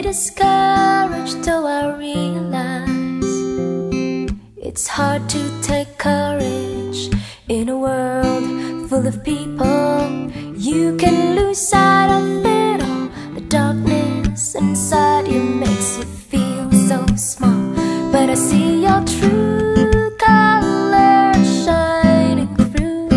discouraged, though I realize it's hard to take courage in a world full of people. You can lose sight of it all. The darkness inside you makes you feel so small, but I see your true colors shining through,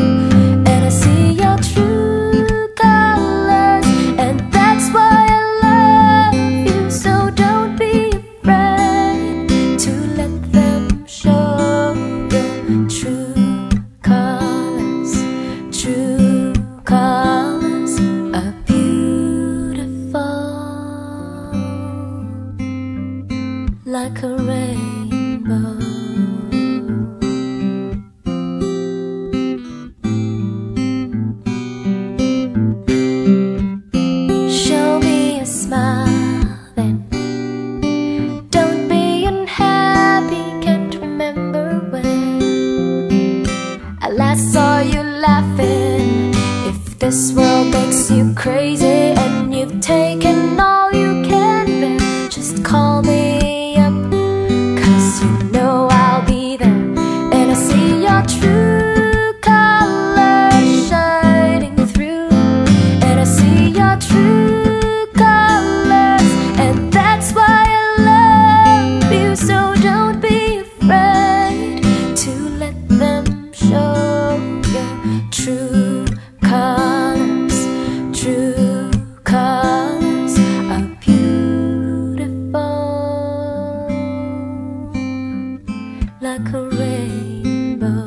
and I see your true colors, and that's why I love you. So don't be afraid to let them show your true colors. True colors are beautiful, like a rainbow. Show me a smile then, don't be unhappy. Can't remember when I last saw you laughing. If this world makes you crazy and you've taken all you can bear, just call me up, 'cause you know I'll be there. And I see your true colors shining through, and I see your true colors, and that's why I love you. So don't be afraid to let them show your true colors. True colors are beautiful, like a rainbow.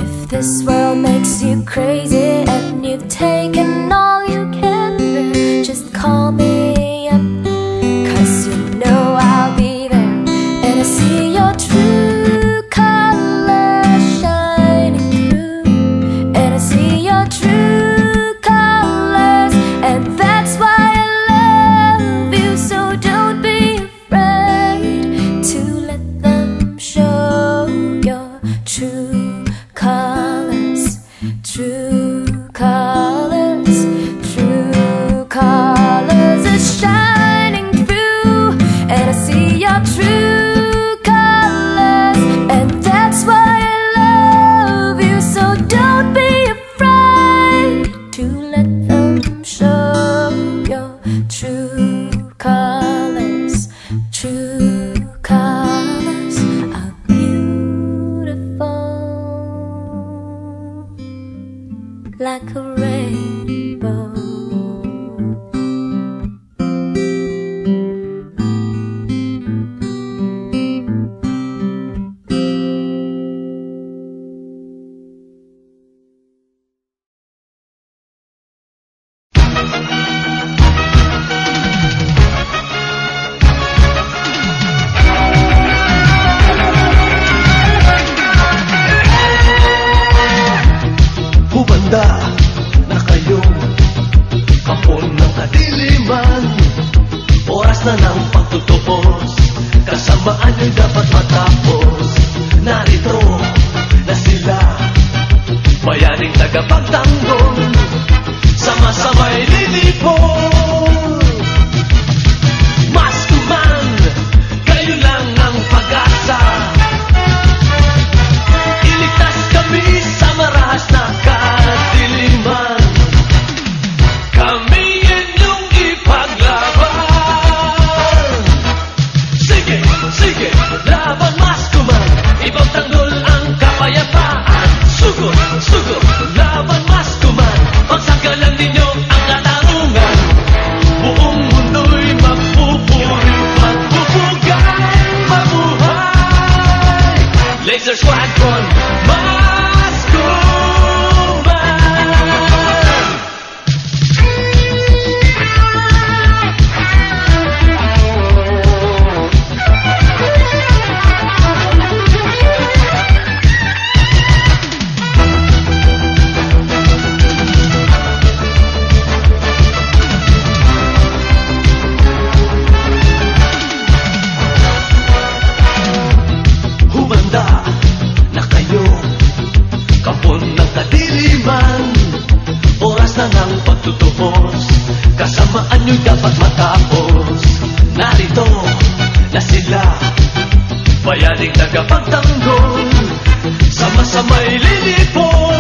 If this world makes you crazy and you've taken all you can bear, just call me up, 'cause you know I'll be there. And I see your true colors shining through, and I see your true colors, and that's why I love you. So don't be afraid to let them show your true colors. True colors, true colors are shining through, and I see your true colors, and that's why I love you. So don't be afraid to let them show your true colors. True colors are beautiful, like a rainbow. Hubanda na kayong kapon ng kadiliman. Oras na ng pagtutupos, kasamaan nyo'y dapat matapos. Narito na sila, bayaning tagapagtanggol, sama-samay lilipon. Maskuman, kayo lang ang pag-asa. Iligtas kami sa marahas na kadiliman. Kami inyong ipaglaban. Sige, sige, laban Maskuman. Ibang tanggol ang kapayapaan. Sugod, sugod, laban Maskuman. Pagsanggalan ninyo ang katarungan. Buong mundo'y magpupuri, magpupugay, mabuhay. Laser Squadron, Maskuman. bayaning tagapagtanggol, sama-sama'y lilipon.